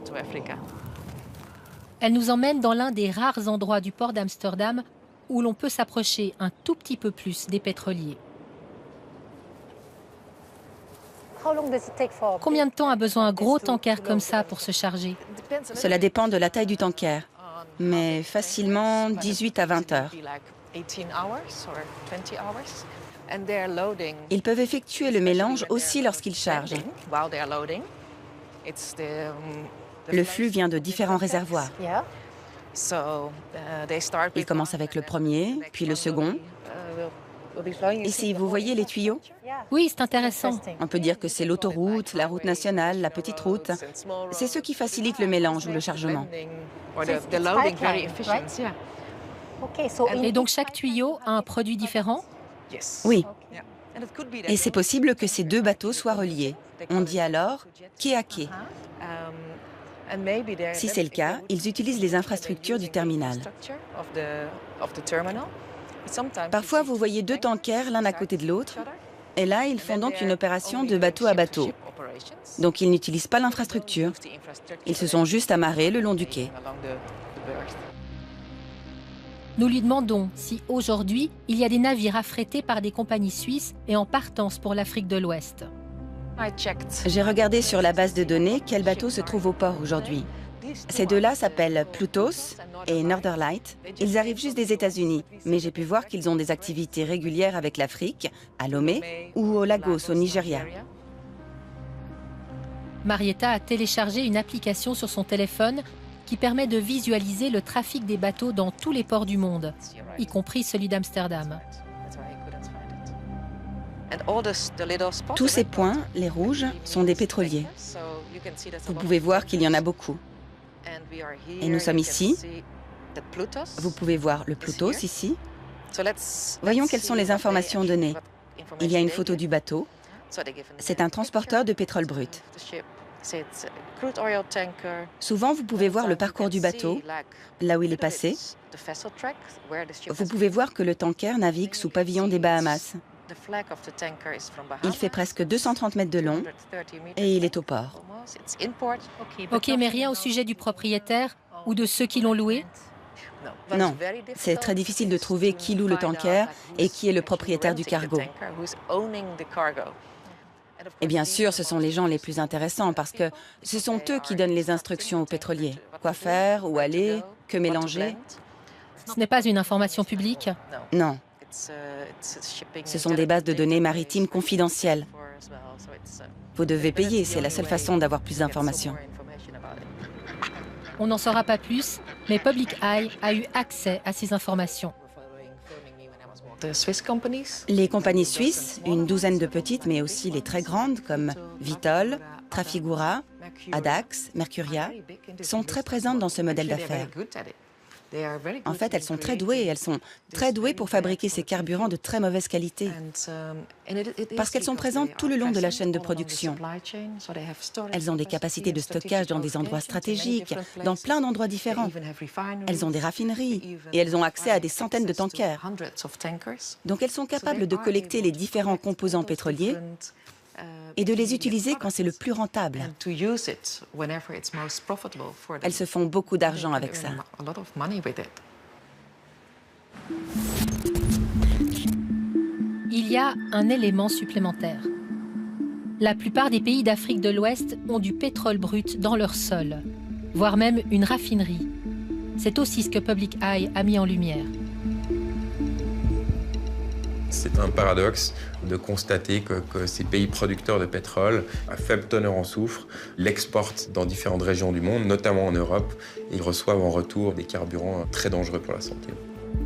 Elle nous emmène dans l'un des rares endroits du port d'Amsterdam où l'on peut s'approcher un tout petit peu plus des pétroliers. Combien de temps a besoin un gros tanker comme ça pour se charger? Cela dépend de la taille du tanker, mais facilement 18 à 20 heures. Ils peuvent effectuer le mélange aussi lorsqu'ils chargent. Le flux vient de différents réservoirs. Il commence avec le premier, puis le second. Ici, vous voyez les tuyaux? Oui, c'est intéressant. On peut dire que c'est l'autoroute, la route nationale, la petite route. C'est ce qui facilite le mélange ou le chargement. Et donc chaque tuyau a un produit différent? Oui. Et c'est possible que ces deux bateaux soient reliés. On dit alors quai à quai. Si c'est le cas, ils utilisent les infrastructures du terminal. Parfois, vous voyez deux tankers l'un à côté de l'autre, et là, ils font donc une opération de bateau à bateau. Donc, ils n'utilisent pas l'infrastructure. Ils se sont juste amarrés le long du quai. Nous lui demandons si, aujourd'hui, il y a des navires affrétés par des compagnies suisses et en partance pour l'Afrique de l'Ouest. J'ai regardé sur la base de données quels bateaux se trouvent au port aujourd'hui. Ces deux-là s'appellent Plutos et Northern-Light. Ils arrivent juste des États-Unis, mais j'ai pu voir qu'ils ont des activités régulières avec l'Afrique, à Lomé ou au Lagos, au Nigeria. Marietta a téléchargé une application sur son téléphone qui permet de visualiser le trafic des bateaux dans tous les ports du monde, y compris celui d'Amsterdam. Tous ces points, les rouges, sont des pétroliers. Vous pouvez voir qu'il y en a beaucoup. Et nous sommes ici. Vous pouvez voir le Plutos ici. Voyons quelles sont les informations données. Il y a une photo du bateau. C'est un transporteur de pétrole brut. Souvent, vous pouvez voir le parcours du bateau, là où il est passé. Vous pouvez voir que le tanker navigue sous pavillon des Bahamas. Il fait presque 230 mètres de long et il est au port. Ok, mais rien au sujet du propriétaire ou de ceux qui l'ont loué? Non, c'est très difficile de trouver qui loue le tanker et qui est le propriétaire du cargo. Et bien sûr, ce sont les gens les plus intéressants parce que ce sont eux qui donnent les instructions aux pétroliers. Quoi faire, où aller, que mélanger. Ce n'est pas une information publique? Non. Ce sont des bases de données maritimes confidentielles. Vous devez payer, c'est la seule façon d'avoir plus d'informations. On n'en saura pas plus, mais Public Eye a eu accès à ces informations. Les compagnies suisses, une douzaine de petites, mais aussi les très grandes comme Vitol, Trafigura, Adax, Mercuria, sont très présentes dans ce modèle d'affaires. En fait, elles sont très douées pour fabriquer ces carburants de très mauvaise qualité, parce qu'elles sont présentes tout le long de la chaîne de production. Elles ont des capacités de stockage dans des endroits stratégiques, dans plein d'endroits différents. Elles ont des raffineries et elles ont accès à des centaines de tankers. Donc elles sont capables de collecter les différents composants pétroliers et de les utiliser quand c'est le plus rentable. Elles se font beaucoup d'argent avec ça. Il y a un élément supplémentaire. La plupart des pays d'Afrique de l'Ouest ont du pétrole brut dans leur sol, voire même une raffinerie. C'est aussi ce que Public Eye a mis en lumière. C'est un paradoxe de constater que ces pays producteurs de pétrole, à faible teneur en soufre, l'exportent dans différentes régions du monde, notamment en Europe, et ils reçoivent en retour des carburants très dangereux pour la santé.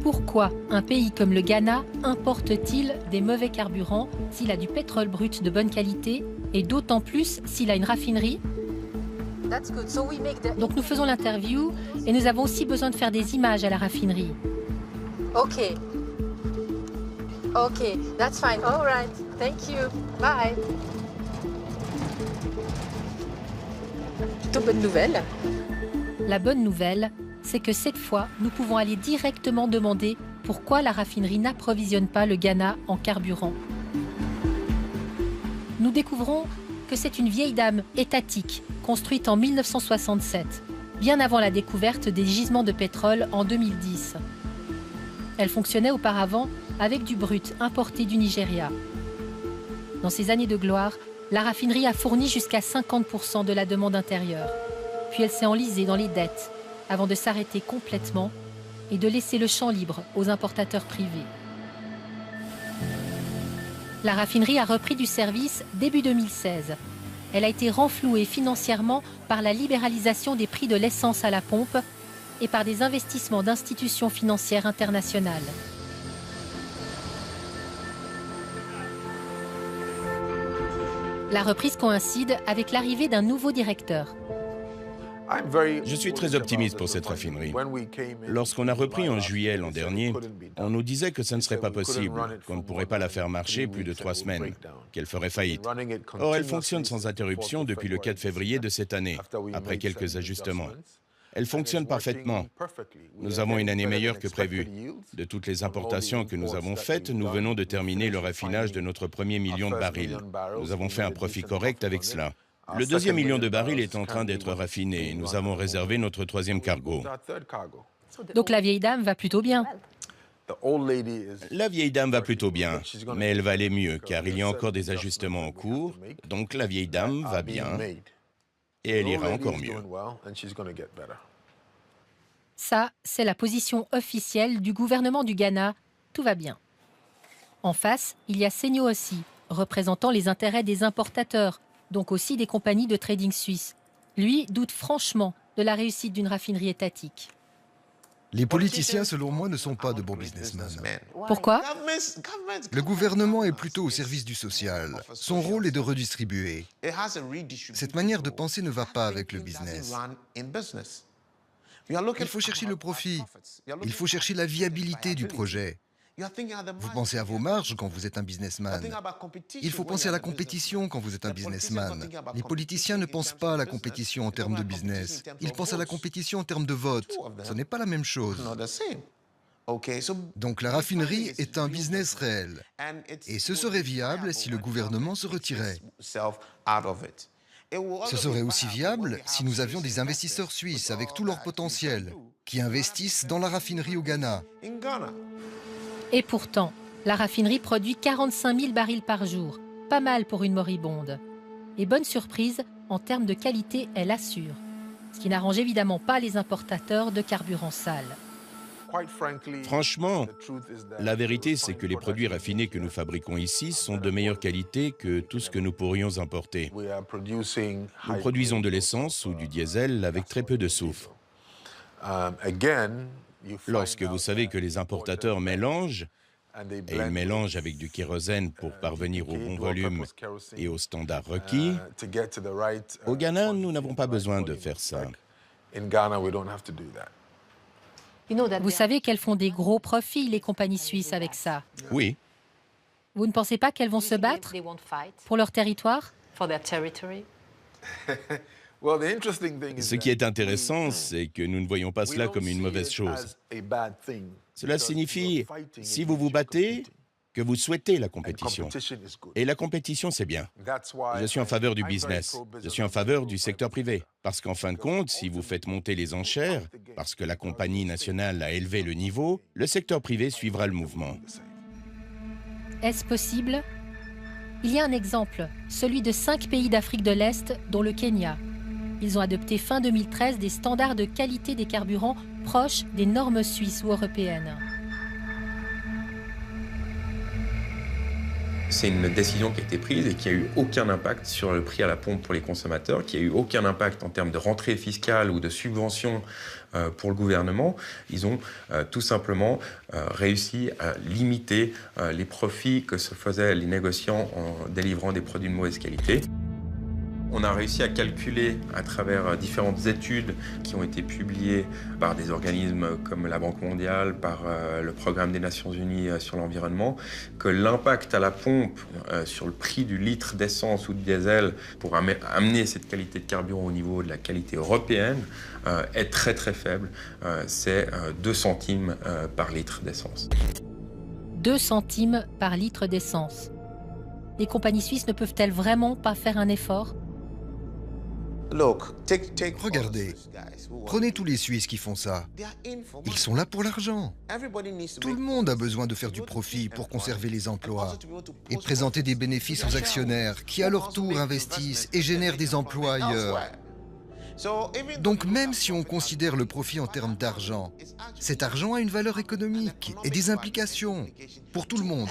Pourquoi un pays comme le Ghana importe-t-il des mauvais carburants s'il a du pétrole brut de bonne qualité et d'autant plus s'il a une raffinerie? Donc nous faisons l'interview et nous avons aussi besoin de faire des images à la raffinerie. Ok. Ok, that's fine. All right. Thank you. Bye. Plutôt bonne nouvelle. La bonne nouvelle, c'est que cette fois, nous pouvons aller directement demander pourquoi la raffinerie n'approvisionne pas le Ghana en carburant. Nous découvrons que c'est une vieille dame étatique, construite en 1967, bien avant la découverte des gisements de pétrole en 2010. Elle fonctionnait auparavant avec du brut importé du Nigeria. Dans ces années de gloire, la raffinerie a fourni jusqu'à 50% de la demande intérieure. Puis elle s'est enlisée dans les dettes avant de s'arrêter complètement et de laisser le champ libre aux importateurs privés. La raffinerie a repris du service début 2016. Elle a été renflouée financièrement par la libéralisation des prix de l'essence à la pompe et par des investissements d'institutions financières internationales. La reprise coïncide avec l'arrivée d'un nouveau directeur. Je suis très optimiste pour cette raffinerie. Lorsqu'on a repris en juillet l'an dernier, on nous disait que ça ne serait pas possible, qu'on ne pourrait pas la faire marcher plus de 3 semaines, qu'elle ferait faillite. Or, elle fonctionne sans interruption depuis le 4 février de cette année, après quelques ajustements. Elle fonctionne parfaitement. Nous avons une année meilleure que prévu. De toutes les importations que nous avons faites, nous venons de terminer le raffinage de notre premier million de barils. Nous avons fait un profit correct avec cela. Le deuxième million de barils est en train d'être raffiné et nous avons réservé notre 3e cargo. Donc la vieille dame va plutôt bien. La vieille dame va plutôt bien, mais elle va aller mieux car il y a encore des ajustements en cours. Donc la vieille dame va bien et elle ira encore mieux. Ça, c'est la position officielle du gouvernement du Ghana. Tout va bien. En face, il y a Senyo aussi, représentant les intérêts des importateurs, donc aussi des compagnies de trading suisses. Lui doute franchement de la réussite d'une raffinerie étatique. Les politiciens, selon moi, ne sont pas de bons businessmen. Pourquoi? Le gouvernement est plutôt au service du social. Son rôle est de redistribuer. Cette manière de penser ne va pas avec le business. Il faut chercher le profit. Il faut chercher la viabilité du projet. Vous pensez à vos marges quand vous êtes un businessman. Il faut penser à la compétition quand vous êtes un businessman. Les politiciens ne pensent pas à la compétition en termes de business. Ils pensent à la compétition en termes de vote. Ce n'est pas la même chose. Donc la raffinerie est un business réel. Et ce serait viable si le gouvernement se retirait. Ce serait aussi viable si nous avions des investisseurs suisses avec tout leur potentiel qui investissent dans la raffinerie au Ghana. Et pourtant, la raffinerie produit 45 000 barils par jour. Pas mal pour une moribonde. Et bonne surprise, en termes de qualité, elle assure. Ce qui n'arrange évidemment pas les importateurs de carburant sale. Franchement, la vérité, c'est que les produits raffinés que nous fabriquons ici sont de meilleure qualité que tout ce que nous pourrions importer. Nous produisons de l'essence ou du diesel avec très peu de soufre. Lorsque vous savez que les importateurs mélangent, et ils mélangent avec du kérosène pour parvenir au bon volume et aux standards requis, au Ghana, nous n'avons pas besoin de faire ça. Vous savez qu'elles font des gros profits, les compagnies suisses, avec ça. Oui. Vous ne pensez pas qu'elles vont se battre pour leur territoire? Ce qui est intéressant, c'est que nous ne voyons pas cela comme une mauvaise chose. Cela signifie, si vous vous battez, que vous souhaitez la compétition. Et la compétition, c'est bien. Je suis en faveur du business. Je suis en faveur du secteur privé. Parce qu'en fin de compte, si vous faites monter les enchères, parce que la compagnie nationale a élevé le niveau, le secteur privé suivra le mouvement. Est-ce possible? Il y a un exemple, celui de 5 pays d'Afrique de l'Est, dont le Kenya. Ils ont adopté fin 2013 des standards de qualité des carburants proches des normes suisses ou européennes. C'est une décision qui a été prise et qui n'a eu aucun impact sur le prix à la pompe pour les consommateurs, qui n'a eu aucun impact en termes de rentrée fiscale ou de subvention pour le gouvernement. Ils ont tout simplement réussi à limiter les profits que se faisaient les négociants en délivrant des produits de mauvaise qualité. On a réussi à calculer à travers différentes études qui ont été publiées par des organismes comme la Banque mondiale, par le Programme des Nations Unies sur l'environnement, que l'impact à la pompe sur le prix du litre d'essence ou de diesel pour amener cette qualité de carburant au niveau de la qualité européenne est très très faible. C'est 2 centimes par litre d'essence. 2 centimes par litre d'essence. Les compagnies suisses ne peuvent-elles vraiment pas faire un effort? Regardez, prenez tous les Suisses qui font ça. Ils sont là pour l'argent. Tout le monde a besoin de faire du profit pour conserver les emplois et présenter des bénéfices aux actionnaires qui à leur tour investissent et génèrent des emplois ailleurs. Donc même si on considère le profit en termes d'argent, cet argent a une valeur économique et des implications pour tout le monde.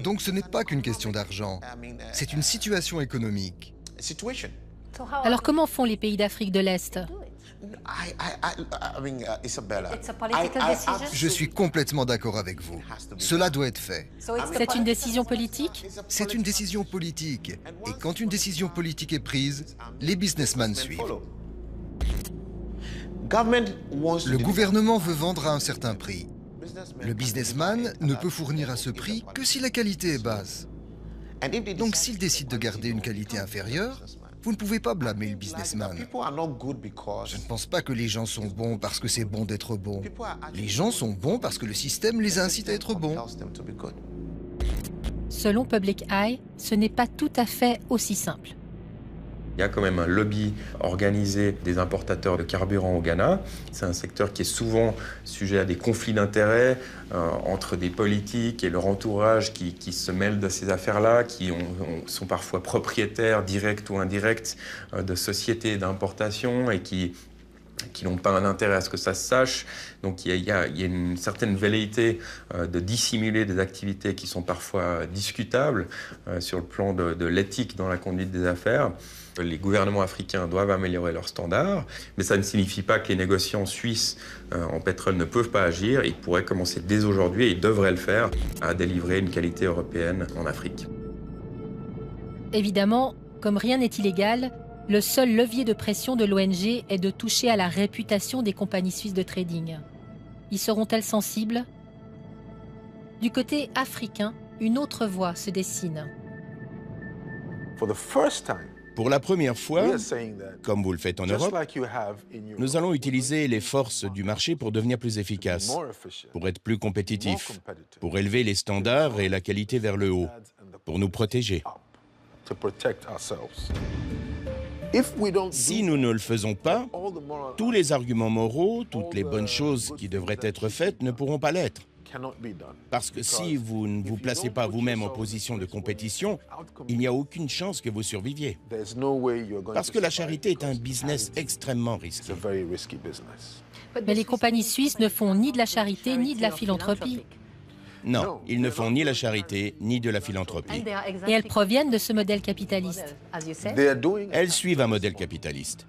Donc ce n'est pas qu'une question d'argent, c'est une situation économique. Alors comment font les pays d'Afrique de l'Est? Je suis complètement d'accord avec vous. Cela doit être fait. C'est une décision politique? C'est une décision politique. Et quand une décision politique est prise, les businessmen suivent. Le gouvernement veut vendre à un certain prix. Le businessman ne peut fournir à ce prix que si la qualité est basse. Donc s'il décide de garder une qualité inférieure, vous ne pouvez pas blâmer le businessman. Je ne pense pas que les gens sont bons parce que c'est bon d'être bon. Les gens sont bons parce que le système les incite à être bons. Selon Public Eye, ce n'est pas tout à fait aussi simple. Il y a quand même un lobby organisé des importateurs de carburant au Ghana. C'est un secteur qui est souvent sujet à des conflits d'intérêts entre des politiques et leur entourage qui se mêlent de ces affaires-là, qui sont parfois propriétaires directs ou indirects de sociétés d'importation et qui qui n'ont pas un intérêt à ce que ça se sache. Donc il y a une certaine velléité de dissimuler des activités qui sont parfois discutables sur le plan de l'éthique dans la conduite des affaires. Les gouvernements africains doivent améliorer leurs standards, mais ça ne signifie pas que les négociants suisses en pétrole ne peuvent pas agir. Ils pourraient commencer dès aujourd'hui, et ils devraient le faire, à délivrer une qualité européenne en Afrique. Évidemment, comme rien n'est illégal, le seul levier de pression de l'ONG est de toucher à la réputation des compagnies suisses de trading. Y seront-elles sensibles? Du côté africain, une autre voie se dessine. Pour la première fois, comme vous le faites en Europe, nous allons utiliser les forces du marché pour devenir plus efficaces, pour être plus compétitifs, pour élever les standards et la qualité vers le haut, pour nous protéger. Si nous ne le faisons pas, tous les arguments moraux, toutes les bonnes choses qui devraient être faites ne pourront pas l'être. Parce que si vous ne vous placez pas vous-même en position de compétition, il n'y a aucune chance que vous surviviez. Parce que la charité est un business extrêmement risqué. Mais les compagnies suisses ne font ni de la charité ni de la philanthropie. Non, ils ne font ni la charité ni de la philanthropie. Et elles proviennent de ce modèle capitaliste. Elles suivent un modèle capitaliste.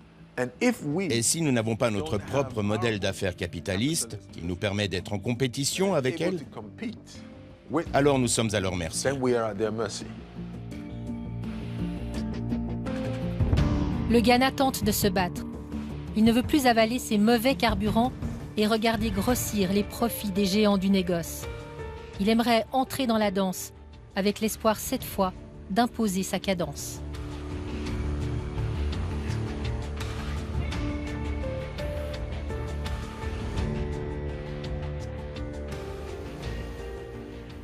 Et si nous n'avons pas notre propre modèle d'affaires capitaliste qui nous permet d'être en compétition avec elles, alors nous sommes à leur merci. Le Ghana tente de se battre. Il ne veut plus avaler ses mauvais carburants et regarder grossir les profits des géants du négoce. Il aimerait entrer dans la danse, avec l'espoir cette fois d'imposer sa cadence.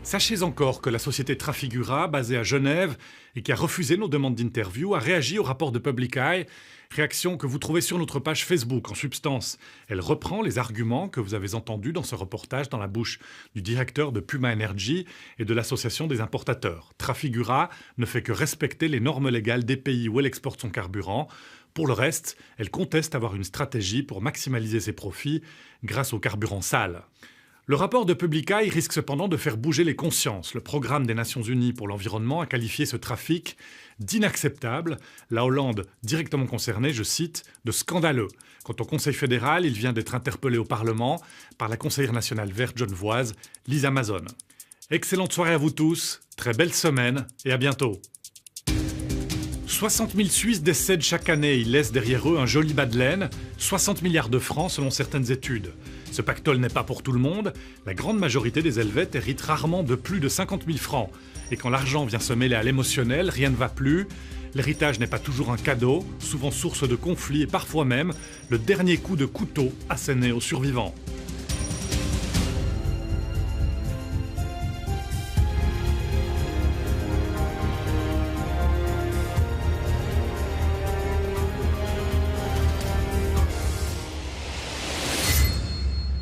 Sachez encore que la société Trafigura, basée à Genève et qui a refusé nos demandes d'interview, a réagi au rapport de Public Eye, réaction que vous trouvez sur notre page Facebook. En substance, elle reprend les arguments que vous avez entendus dans ce reportage dans la bouche du directeur de Puma Energy et de l'association des importateurs. Trafigura ne fait que respecter les normes légales des pays où elle exporte son carburant. Pour le reste, elle conteste avoir une stratégie pour maximaliser ses profits grâce au carburant sale. Le rapport de Public Eye risque cependant de faire bouger les consciences. Le programme des Nations Unies pour l'environnement a qualifié ce trafic d'inacceptable. La Hollande, directement concernée, je cite, de scandaleux. Quant au Conseil fédéral, il vient d'être interpellé au Parlement par la conseillère nationale verte genevoise, Lisa Mazon. Excellente soirée à vous tous, très belle semaine et à bientôt. 60 000 Suisses décèdent chaque année. Ils laissent derrière eux un joli bas de laine, 60 milliards de francs selon certaines études. Ce pactole n'est pas pour tout le monde. La grande majorité des Helvètes héritent rarement de plus de 50 000 francs. Et quand l'argent vient se mêler à l'émotionnel, rien ne va plus. L'héritage n'est pas toujours un cadeau, souvent source de conflits et parfois même le dernier coup de couteau asséné aux survivants.